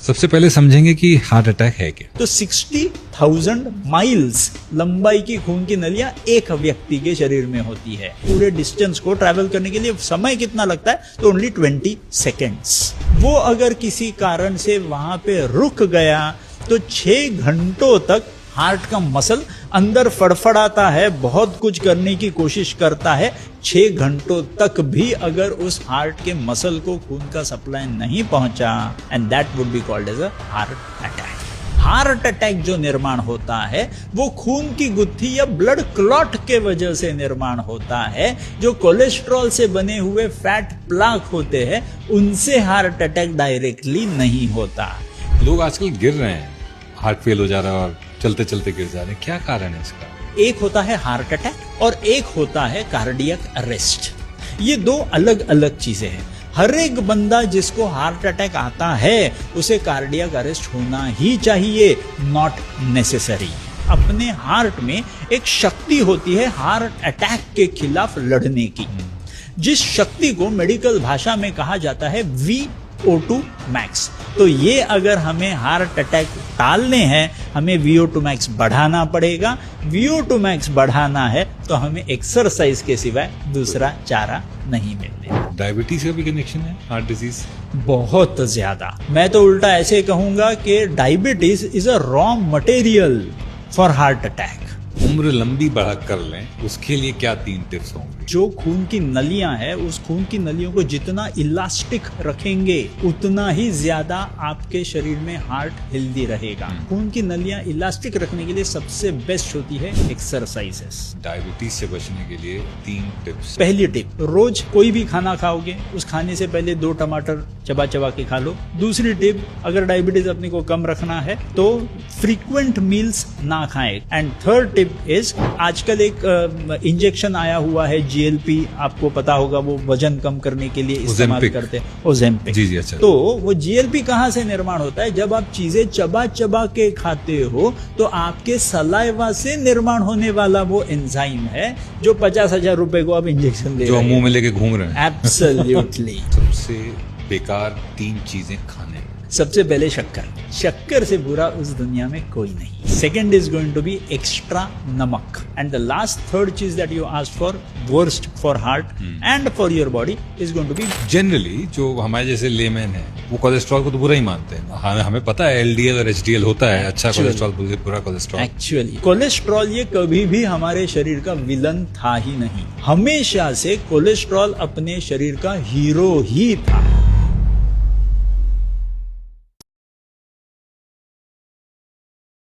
सबसे पहले समझेंगे कि हार्ट अटैक है क्या। तो 60,000 माइल्स लंबाई की खून की नलियां एक व्यक्ति के शरीर में होती है। पूरे डिस्टेंस को ट्रैवल करने के लिए समय कितना लगता है? तो ओनली 20 सेकेंड्स। वो अगर किसी कारण से वहां पे रुक गया तो 6 घंटों तक हार्ट का मसल अंदर फड़फड़ाता है, बहुत कुछ करने की कोशिश करता है। 6 घंटों तक भी अगर उस हार्ट के मसल को खून का सप्लाई नहीं पहुंचा, and that would be called as a heart attack. Heart attack जो निर्माण होता है वो खून की गुत्थी या ब्लड क्लॉट के वजह से निर्माण होता है। जो कोलेस्ट्रॉल से बने हुए फैट प्लाक होते हैं उनसे हार्ट अटैक डायरेक्टली नहीं होता। लोग आजकल गिर रहे हैं, हार्ट फेल हो जा रहा है और चलते चलते गिर जा रहे हैं, क्या कारण है इसका? एक होता है हार्ट अटैक और एक होता है कार्डियक अरेस्ट। ये दो अलग अलग चीजें हैं। हर एक बंदा जिसको हार्ट अटैक आता है उसे कार्डियक अरेस्ट होना ही चाहिए, नॉट नेसेसरी। अपने हार्ट में एक शक्ति होती है हार्ट अटैक के खिलाफ लड़ने की, जिस शक्ति को मेडिकल भाषा में कहा जाता है VO2 मैक्स। तो ये अगर हमें हार्ट अटैक टालने हैं हमें VO2 मैक्स बढ़ाना पड़ेगा। VO2 मैक्स बढ़ाना है तो हमें एक्सरसाइज के सिवाय दूसरा चारा नहीं मिलेगा। डायबिटीज का भी कनेक्शन है हार्ट डिजीज? बहुत ज्यादा। मैं तो उल्टा ऐसे कहूंगा कि diabetes is a raw material for heart attack. उम्र लंबी बढ़ा कर लें उसके लिए क्या 3 टिप्स होंगे? जो खून की नलियां हैं उस खून की नलियों को जितना इलास्टिक रखेंगे उतना ही ज्यादा आपके शरीर में हार्ट हेल्दी रहेगा। खून की नलियां इलास्टिक रखने के लिए सबसे बेस्ट होती है एक्सरसाइजेस। डायबिटीज से बचने के लिए 3 टिप्स। पहली टिप, रोज कोई भी खाना खाओगे उस खाने से पहले 2 टमाटर चबा चबा के खा लो। दूसरी टिप, अगर डायबिटीज अपने को कम रखना है तो फ्रीक्वेंट मील्स ना खाएं। एंड थर्ड टिप इज, आजकल एक इंजेक्शन आया हुआ है GLP, आपको पता होगा, वो वजन कम करने के लिए इस्तेमाल करते हैं, ओजेम्पिक। जी जी, अच्छा। तो वो GLP कहाँ से निर्माण होता है? जब आप चीजें चबा चबा के खाते हो तो आपके सलाइवा से निर्माण होने वाला वो एंजाइम है जो 50,000 रुपए को आप इंजेक्शन ले रहे हैं, मुंह में लेके घूम रहे हैं। एब्सोल्युटली। सबसे बेकार 3 चीजें खाने। सबसे पहले शक्कर से बुरा उस दुनिया में कोई नहीं। Second is going to be extra नमक। एंड द लास्ट थर्ड चीज that you asked for, worst for heart and for your body, is going to be. Generally जो हमारे जैसे लेमैन है वो कोलेस्ट्रॉल को तो बुरा ही मानते हैं। हमें पता है LDL और HDL होता है, अच्छा कोलेस्ट्रॉल बुरा कोलेस्ट्रॉल। एक्चुअली कोलेस्ट्रॉल ये कभी भी हमारे शरीर का विलन था ही नहीं। हमेशा से कोलेस्ट्रॉल अपने शरीर का हीरो ही था।